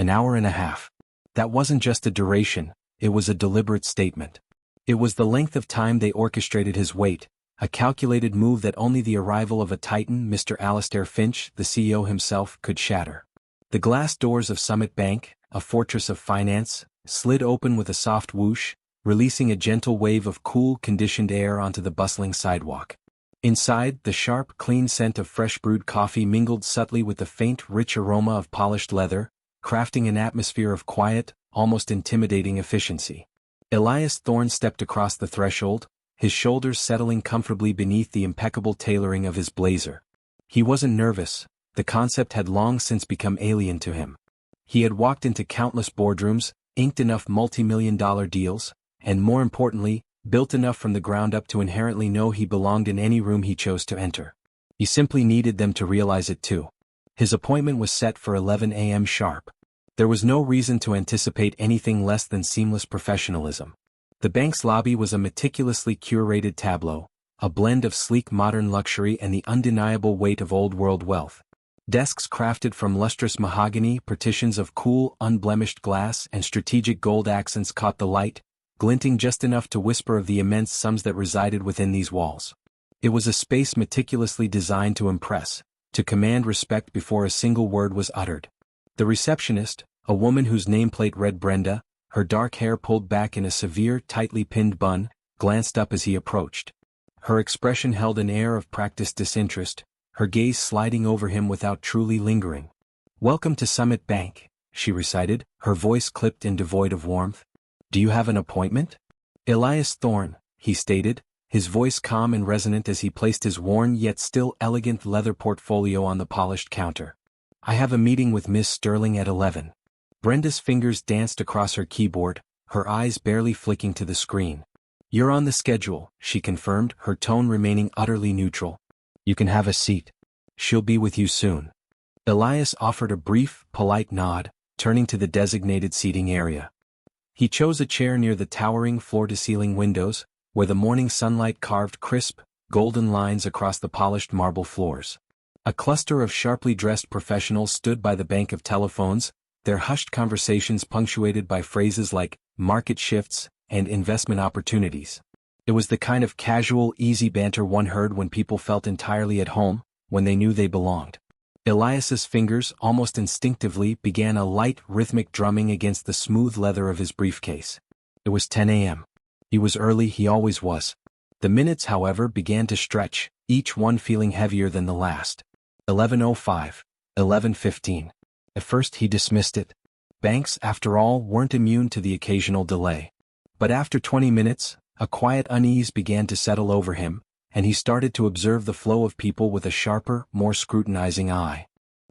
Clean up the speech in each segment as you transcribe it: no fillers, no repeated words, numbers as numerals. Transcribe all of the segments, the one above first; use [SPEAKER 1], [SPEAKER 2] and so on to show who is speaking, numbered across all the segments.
[SPEAKER 1] An hour and a half. That wasn't just a duration, it was a deliberate statement. It was the length of time they orchestrated his wait, a calculated move that only the arrival of a titan, Mr. Alastair Finch, the CEO himself, could shatter. The glass doors of Summit Bank, a fortress of finance, slid open with a soft whoosh, releasing a gentle wave of cool, conditioned air onto the bustling sidewalk. Inside, the sharp, clean scent of fresh brewed coffee mingled subtly with the faint, rich aroma of polished leather, crafting an atmosphere of quiet, almost intimidating efficiency. Elias Thorn stepped across the threshold, his shoulders settling comfortably beneath the impeccable tailoring of his blazer. He wasn't nervous, the concept had long since become alien to him. He had walked into countless boardrooms, inked enough multi-million-dollar deals, and more importantly, built enough from the ground up to inherently know he belonged in any room he chose to enter. He simply needed them to realize it too. His appointment was set for 11 a.m. sharp. There was no reason to anticipate anything less than seamless professionalism. The bank's lobby was a meticulously curated tableau, a blend of sleek modern luxury and the undeniable weight of old-world wealth. Desks crafted from lustrous mahogany, partitions of cool, unblemished glass, and strategic gold accents caught the light, glinting just enough to whisper of the immense sums that resided within these walls. It was a space meticulously designed to impress, to command respect before a single word was uttered. The receptionist, a woman whose nameplate read Brenda, her dark hair pulled back in a severe, tightly pinned bun, glanced up as he approached. Her expression held an air of practiced disinterest, her gaze sliding over him without truly lingering. "Welcome to Summit Bank," she recited, her voice clipped and devoid of warmth. "Do you have an appointment?" "Elias Thorn," he stated, his voice calm and resonant as he placed his worn yet still elegant leather portfolio on the polished counter. "I have a meeting with Miss Sterling at 11. Brenda's fingers danced across her keyboard, her eyes barely flicking to the screen. "You're on the schedule," she confirmed, her tone remaining utterly neutral. "You can have a seat. She'll be with you soon." Elias offered a brief, polite nod, turning to the designated seating area. He chose a chair near the towering floor-to-ceiling windows, where the morning sunlight carved crisp, golden lines across the polished marble floors. A cluster of sharply dressed professionals stood by the bank of telephones, their hushed conversations punctuated by phrases like market shifts and investment opportunities. It was the kind of casual, easy banter one heard when people felt entirely at home, when they knew they belonged. Elias's fingers, almost instinctively, began a light, rhythmic drumming against the smooth leather of his briefcase. It was 10 a.m. He was early, he always was. The minutes, however, began to stretch, each one feeling heavier than the last. 11:05, 11:15. At first he dismissed it. Banks, after all, weren't immune to the occasional delay. But after 20 minutes, a quiet unease began to settle over him, and he started to observe the flow of people with a sharper, more scrutinizing eye.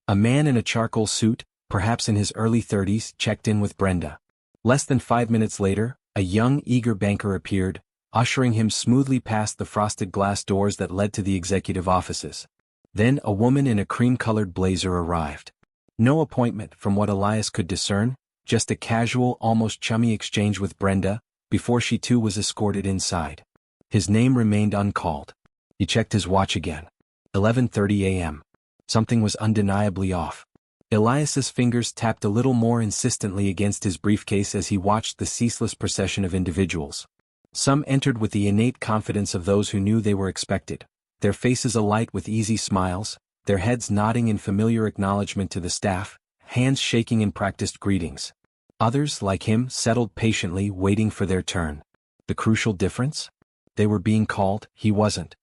[SPEAKER 1] A man in a charcoal suit, perhaps in his early 30s, checked in with Brenda. Less than 5 minutes later, a young, eager banker appeared, ushering him smoothly past the frosted glass doors that led to the executive offices. Then a woman in a cream-colored blazer arrived. No appointment, from what Elias could discern, just a casual, almost chummy exchange with Brenda, before she too was escorted inside. His name remained uncalled. He checked his watch again. 11:30 a.m. Something was undeniably off. Elias's fingers tapped a little more insistently against his briefcase as he watched the ceaseless procession of individuals. Some entered with the innate confidence of those who knew they were expected, their faces alight with easy smiles, their heads nodding in familiar acknowledgement to the staff, hands shaking in practiced greetings. Others, like him, settled patiently, waiting for their turn. The crucial difference? They were being called, he wasn't.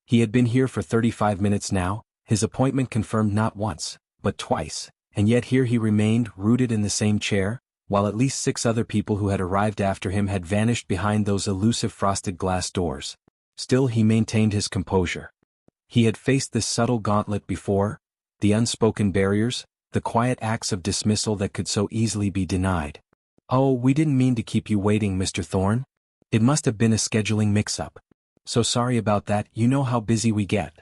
[SPEAKER 1] He had been here for 35 minutes now, his appointment confirmed not once, but twice, and yet here he remained, rooted in the same chair, while at least 6 other people who had arrived after him had vanished behind those elusive frosted glass doors. Still he maintained his composure. He had faced this subtle gauntlet before, the unspoken barriers, the quiet acts of dismissal that could so easily be denied. "Oh, we didn't mean to keep you waiting, Mr. Thorn. It must have been a scheduling mix-up. So sorry about that, you know how busy we get."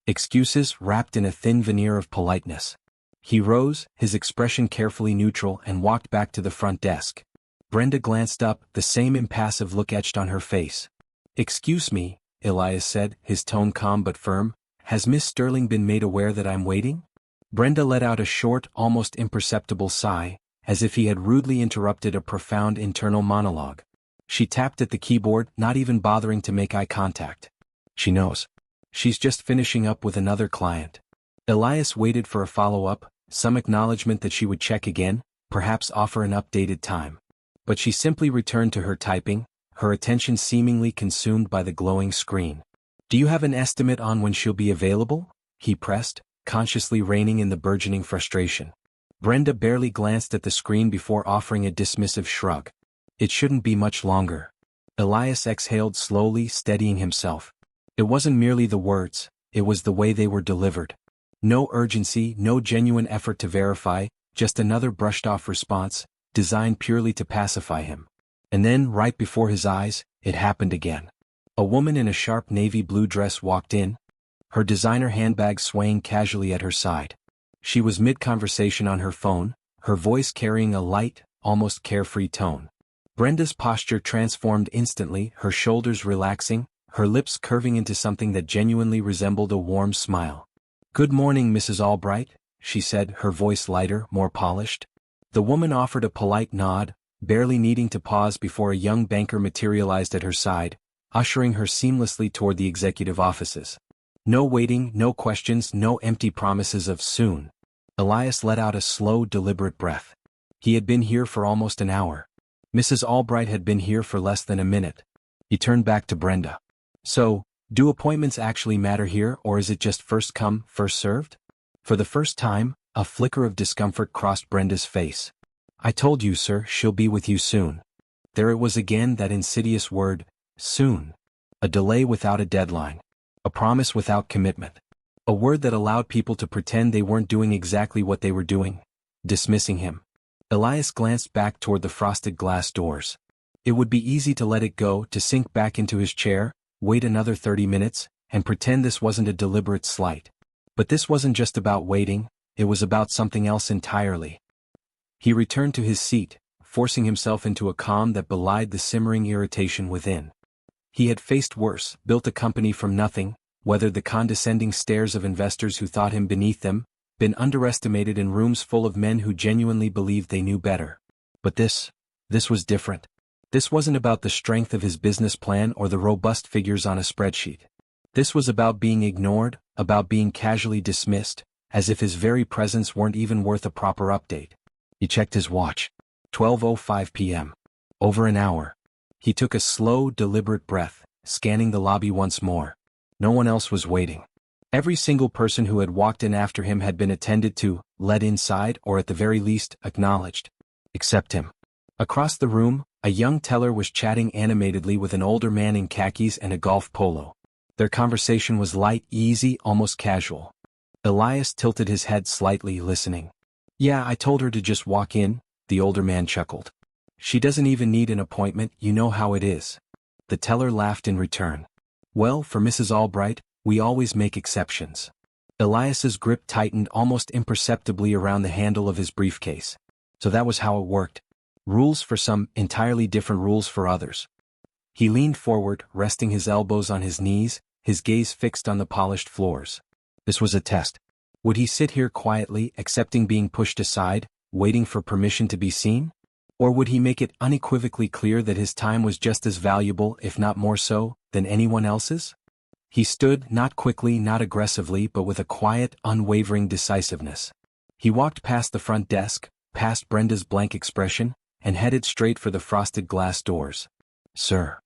[SPEAKER 1] Excuses wrapped in a thin veneer of politeness. He rose, his expression carefully neutral, and walked back to the front desk. Brenda glanced up, the same impassive look etched on her face. "Excuse me," Elias said, his tone calm but firm, "has Miss Sterling been made aware that I'm waiting?" Brenda let out a short, almost imperceptible sigh, as if he had rudely interrupted a profound internal monologue. She tapped at the keyboard, not even bothering to make eye contact. She knows. She's just finishing up with another client. Elias waited for a follow-up, some acknowledgement that she would check again, perhaps offer an updated time. But she simply returned to her typing, her attention seemingly consumed by the glowing screen. "Do you have an estimate on when she'll be available?" he pressed, consciously reining in the burgeoning frustration. Brenda barely glanced at the screen before offering a dismissive shrug. "It shouldn't be much longer." Elias exhaled slowly, steadying himself. It wasn't merely the words, it was the way they were delivered. No urgency, no genuine effort to verify, just another brushed-off response, designed purely to pacify him. And then, right before his eyes, it happened again. A woman in a sharp navy blue dress walked in, her designer handbag swaying casually at her side. She was mid-conversation on her phone, her voice carrying a light, almost carefree tone. Brenda's posture transformed instantly, her shoulders relaxing, her lips curving into something that genuinely resembled a warm smile. "Good morning, Mrs. Albright," she said, her voice lighter, more polished. The woman offered a polite nod, barely needing to pause before a young banker materialized at her side, ushering her seamlessly toward the executive offices. No waiting, no questions, no empty promises of soon. Elias let out a slow, deliberate breath. He had been here for almost an hour. Mrs. Albright had been here for less than a minute. He turned back to Brenda. "So, do appointments actually matter here, or is it just first come, first served?" For the first time, a flicker of discomfort crossed Brenda's face. "I told you, sir, she'll be with you soon." There it was again, that insidious word, soon. A delay without a deadline. A promise without commitment. A word that allowed people to pretend they weren't doing exactly what they were doing, dismissing him. Elias glanced back toward the frosted glass doors. It would be easy to let it go, to sink back into his chair, wait another 30 minutes, and pretend this wasn't a deliberate slight. But this wasn't just about waiting, it was about something else entirely. He returned to his seat, forcing himself into a calm that belied the simmering irritation within. He had faced worse, built a company from nothing, weathered the condescending stares of investors who thought him beneath them, been underestimated in rooms full of men who genuinely believed they knew better. But this was different. This wasn't about the strength of his business plan or the robust figures on a spreadsheet. This was about being ignored, about being casually dismissed, as if his very presence weren't even worth a proper update. He checked his watch. 12:05 p.m. Over an hour. He took a slow, deliberate breath, scanning the lobby once more. No one else was waiting. Every single person who had walked in after him had been attended to, led inside, or at the very least, acknowledged. Except him. Across the room, a young teller was chatting animatedly with an older man in khakis and a golf polo. Their conversation was light, easy, almost casual. Elias tilted his head slightly, listening. "Yeah, I told her to just walk in," the older man chuckled. "She doesn't even need an appointment, you know how it is." The teller laughed in return. "Well, for Mrs. Albright, we always make exceptions." Elias's grip tightened almost imperceptibly around the handle of his briefcase. So that was how it worked. Rules for some, entirely different rules for others. He leaned forward, resting his elbows on his knees, his gaze fixed on the polished floors. This was a test. Would he sit here quietly, accepting being pushed aside, waiting for permission to be seen? Or would he make it unequivocally clear that his time was just as valuable, if not more so, than anyone else's? He stood, not quickly, not aggressively, but with a quiet, unwavering decisiveness. He walked past the front desk, past Brenda's blank expression, and headed straight for the frosted glass doors. "Sir."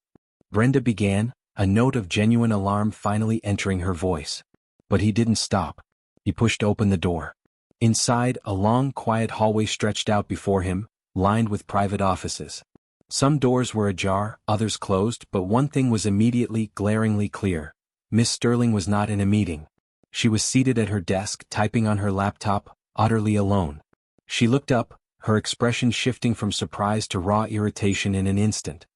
[SPEAKER 1] Brenda began, a note of genuine alarm finally entering her voice. But he didn't stop. He pushed open the door. Inside, a long, quiet hallway stretched out before him, lined with private offices. Some doors were ajar, others closed, but one thing was immediately, glaringly clear. Miss Sterling was not in a meeting. She was seated at her desk, typing on her laptop, utterly alone. She looked up, her expression shifting from surprise to raw irritation in an instant.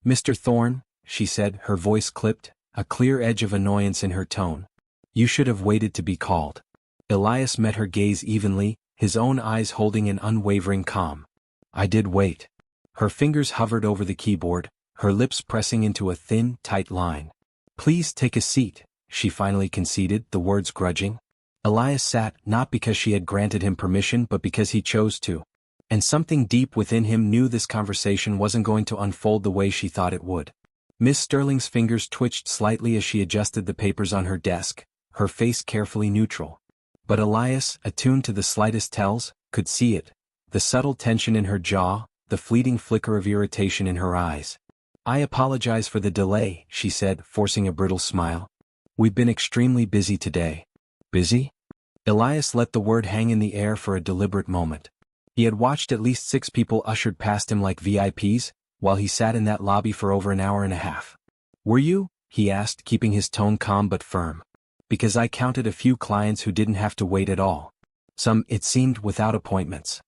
[SPEAKER 1] "Mr. Thorn," she said, her voice clipped, a clear edge of annoyance in her tone. "You should have waited to be called." Elias met her gaze evenly, his own eyes holding an unwavering calm. "I did wait." Her fingers hovered over the keyboard, her lips pressing into a thin, tight line. "Please take a seat," she finally conceded, the words grudging. Elias sat, not because she had granted him permission but because he chose to. And something deep within him knew this conversation wasn't going to unfold the way she thought it would. Miss Sterling's fingers twitched slightly as she adjusted the papers on her desk, her face carefully neutral. But Elias, attuned to the slightest tells, could see it. The subtle tension in her jaw, the fleeting flicker of irritation in her eyes. "I apologize for the delay," she said, forcing a brittle smile. "We've been extremely busy today." "Busy?" Elias let the word hang in the air for a deliberate moment. He had watched at least 6 people ushered past him like VIPs, while he sat in that lobby for over an hour and a half. "Were you?" he asked, keeping his tone calm but firm. "Because I counted a few clients who didn't have to wait at all. Some, it seemed, without appointments."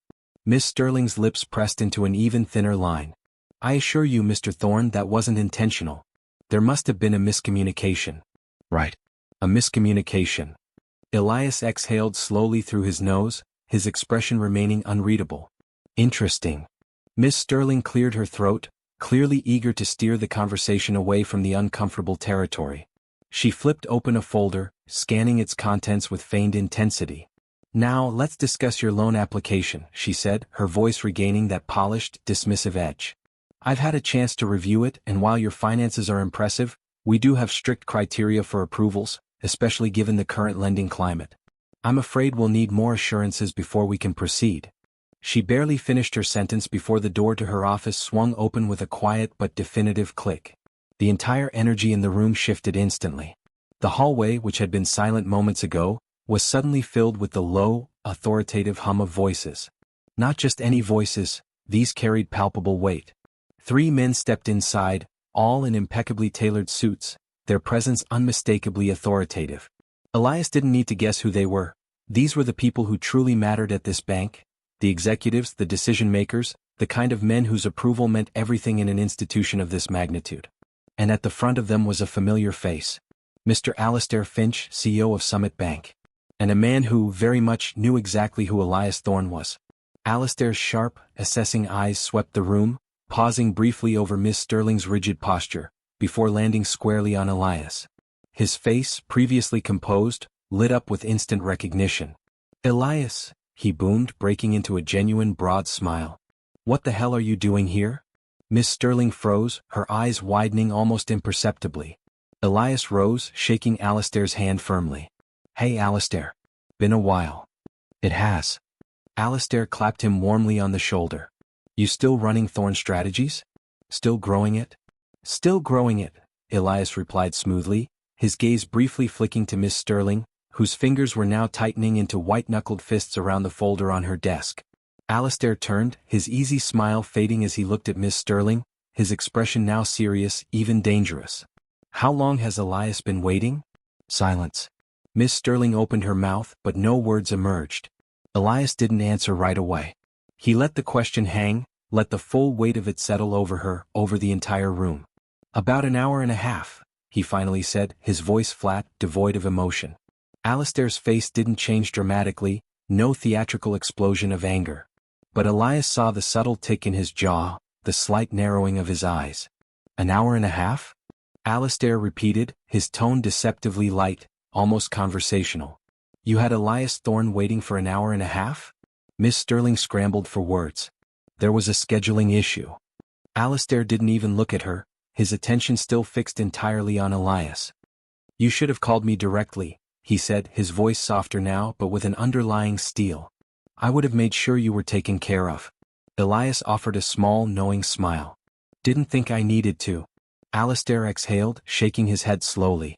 [SPEAKER 1] Miss Sterling's lips pressed into an even thinner line. "I assure you, Mr. Thorn, that wasn't intentional. There must have been a miscommunication." "Right. A miscommunication." Elias exhaled slowly through his nose, his expression remaining unreadable. "Interesting." Miss Sterling cleared her throat, clearly eager to steer the conversation away from the uncomfortable territory. She flipped open a folder, scanning its contents with feigned intensity. "Now let's discuss your loan application," she said, her voice regaining that polished, dismissive edge. "I've had a chance to review it, and while your finances are impressive, we do have strict criteria for approvals, especially given the current lending climate. I'm afraid we'll need more assurances before we can proceed." She barely finished her sentence before the door to her office swung open with a quiet but definitive click. The entire energy in the room shifted instantly. The hallway, which had been silent moments ago, was suddenly filled with the low, authoritative hum of voices. Not just any voices, these carried palpable weight. 3 men stepped inside, all in impeccably tailored suits, their presence unmistakably authoritative. Elias didn't need to guess who they were. These were the people who truly mattered at this bank, the executives, the decision-makers, the kind of men whose approval meant everything in an institution of this magnitude. And at the front of them was a familiar face. Mr. Alastair Finch, CEO of Summit Bank. And a man who very much knew exactly who Elias Thorn was. Alastair's sharp, assessing eyes swept the room, pausing briefly over Miss Sterling's rigid posture, before landing squarely on Elias. His face, previously composed, lit up with instant recognition. "Elias," he boomed, breaking into a genuine broad smile. "What the hell are you doing here?" Miss Sterling froze, her eyes widening almost imperceptibly. Elias rose, shaking Alastair's hand firmly. "Hey Alastair. Been a while." "It has." Alastair clapped him warmly on the shoulder. "You still running Thorn Strategies? Still growing it?" "Still growing it," Elias replied smoothly, his gaze briefly flicking to Miss Sterling, whose fingers were now tightening into white-knuckled fists around the folder on her desk. Alastair turned, his easy smile fading as he looked at Miss Sterling, his expression now serious, even dangerous. "How long has Elias been waiting?" Silence. Miss Sterling opened her mouth, but no words emerged. Elias didn't answer right away. He let the question hang, let the full weight of it settle over her, over the entire room. "About an hour and a half," he finally said, his voice flat, devoid of emotion. Alastair's face didn't change dramatically, no theatrical explosion of anger. But Elias saw the subtle tick in his jaw, the slight narrowing of his eyes. "An hour and a half?" Alastair repeated, his tone deceptively light, almost conversational. "You had Elias Thorn waiting for an hour and a half?" Miss Sterling scrambled for words. There was a scheduling issue. Alastair didn't even look at her, his attention still fixed entirely on Elias. "You should have called me directly," he said, his voice softer now but with an underlying steel. "I would have made sure you were taken care of." Elias offered a small, knowing smile. "Didn't think I needed to." Alastair exhaled, shaking his head slowly.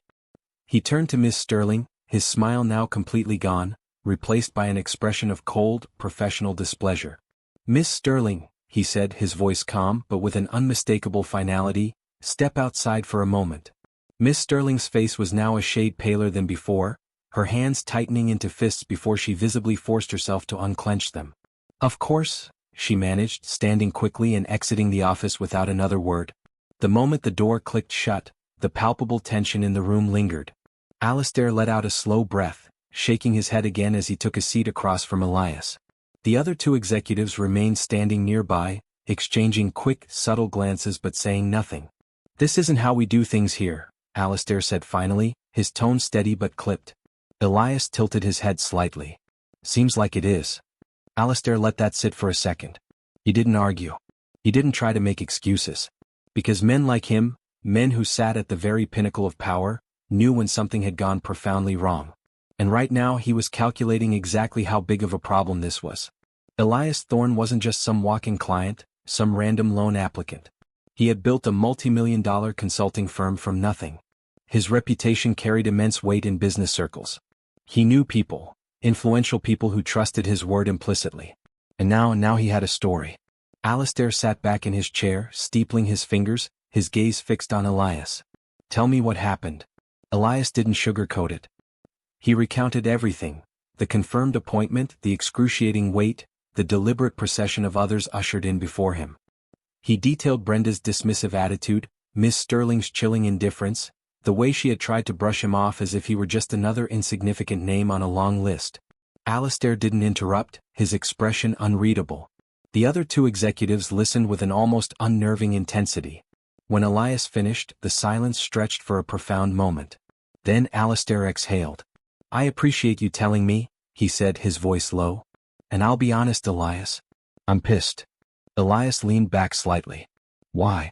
[SPEAKER 1] He turned to Miss Sterling, his smile now completely gone, replaced by an expression of cold, professional displeasure. "Miss Sterling," he said, his voice calm but with an unmistakable finality, "step outside for a moment." Miss Sterling's face was now a shade paler than before, her hands tightening into fists before she visibly forced herself to unclench them. "Of course," she managed, standing quickly and exiting the office without another word. The moment the door clicked shut, the palpable tension in the room lingered. Alastair let out a slow breath, shaking his head again as he took a seat across from Elias. The other 2 executives remained standing nearby, exchanging quick, subtle glances but saying nothing. "This isn't how we do things here," Alastair said finally, his tone steady but clipped. Elias tilted his head slightly. "Seems like it is." Alistair let that sit for a second. He didn't argue. He didn't try to make excuses. Because men like him, men who sat at the very pinnacle of power, knew when something had gone profoundly wrong. And right now he was calculating exactly how big of a problem this was. Elias Thorn wasn't just some walk-in client, some random loan applicant. He had built a multi-million-dollar consulting firm from nothing. His reputation carried immense weight in business circles. He knew people, influential people who trusted his word implicitly. And now he had a story. Alistair sat back in his chair, steepling his fingers, his gaze fixed on Elias. "Tell me what happened." Elias didn't sugarcoat it. He recounted everything: the confirmed appointment, the excruciating wait, the deliberate procession of others ushered in before him. He detailed Brenda's dismissive attitude, Miss Sterling's chilling indifference, the way she had tried to brush him off as if he were just another insignificant name on a long list. Alistair didn't interrupt, his expression unreadable. The other two executives listened with an almost unnerving intensity. When Elias finished, the silence stretched for a profound moment. Then Alistair exhaled. "I appreciate you telling me," he said, his voice low. "And I'll be honest, Elias. I'm pissed." Elias leaned back slightly. "Why?"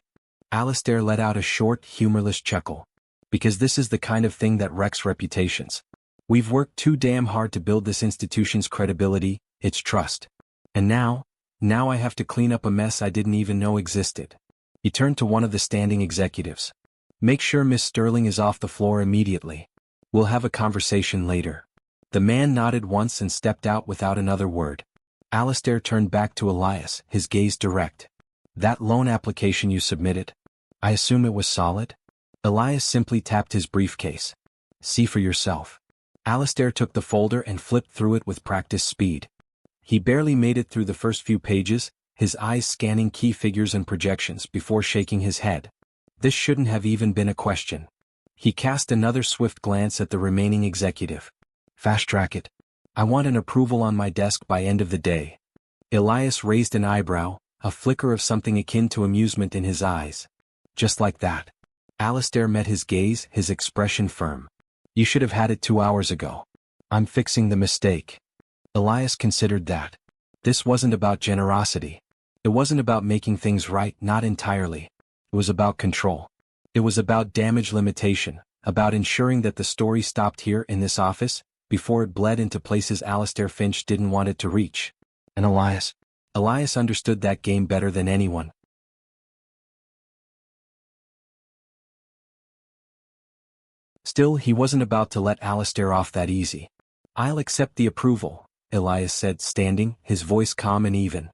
[SPEAKER 1] Alistair let out a short, humorless chuckle. "Because this is the kind of thing that wrecks reputations. We've worked too damn hard to build this institution's credibility, its trust. And now I have to clean up a mess I didn't even know existed." He turned to one of the standing executives. "Make sure Miss Sterling is off the floor immediately. We'll have a conversation later." The man nodded once and stepped out without another word. Alistair turned back to Elias, his gaze direct. "That loan application you submitted? I assume it was solid?" Elias simply tapped his briefcase. "See for yourself." Alistair took the folder and flipped through it with practiced speed. He barely made it through the first few pages, his eyes scanning key figures and projections before shaking his head. This shouldn't have even been a question. He cast another swift glance at the remaining executive. "Fast track it. I want an approval on my desk by end of the day." Elias raised an eyebrow, a flicker of something akin to amusement in his eyes. "Just like that." Alistair met his gaze, his expression firm. "You should have had it 2 hours ago." "I'm fixing the mistake." Elias considered that. This wasn't about generosity. It wasn't about making things right, not entirely. It was about control. It was about damage limitation, about ensuring that the story stopped here in this office, before it bled into places Alistair Finch didn't want it to reach. And Elias understood that game better than anyone. Still, he wasn't about to let Alistair off that easy. "I'll accept the approval," Elias said, standing, his voice calm and even.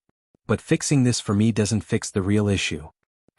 [SPEAKER 1] "But fixing this for me doesn't fix the real issue."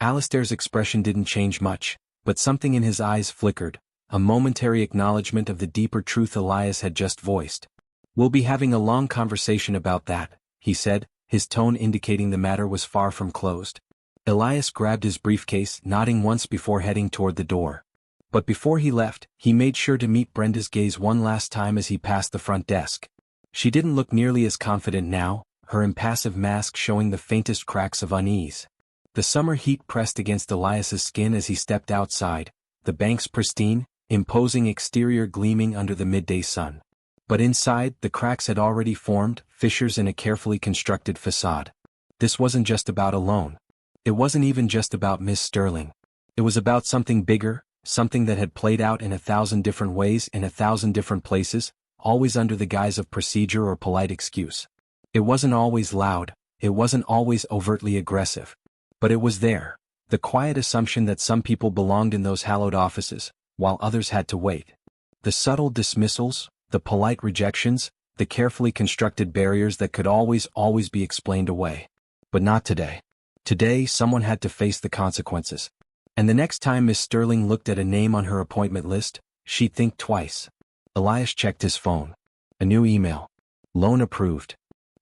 [SPEAKER 1] Alistair's expression didn't change much, but something in his eyes flickered, a momentary acknowledgement of the deeper truth Elias had just voiced. "We'll be having a long conversation about that," he said, his tone indicating the matter was far from closed. Elias grabbed his briefcase, nodding once before heading toward the door. But before he left, he made sure to meet Brenda's gaze one last time as he passed the front desk. She didn't look nearly as confident now, her impassive mask showing the faintest cracks of unease. The summer heat pressed against Elias's skin as he stepped outside, the bank's pristine, imposing exterior gleaming under the midday sun. But inside, the cracks had already formed, fissures in a carefully constructed facade. This wasn't just about a loan. It wasn't even just about Miss Sterling. It was about something bigger, something that had played out in 1,000 different ways in 1,000 different places, always under the guise of procedure or polite excuse. It wasn't always loud, it wasn't always overtly aggressive. But it was there, the quiet assumption that some people belonged in those hallowed offices, while others had to wait. The subtle dismissals, the polite rejections, the carefully constructed barriers that could always be explained away. But not today. Today, someone had to face the consequences. And the next time Miss Sterling looked at a name on her appointment list, she'd think twice. Elias checked his phone. A new email. Loan approved.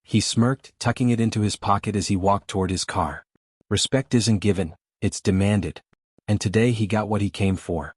[SPEAKER 1] He smirked, tucking it into his pocket as he walked toward his car. Respect isn't given, it's demanded. And today he got what he came for.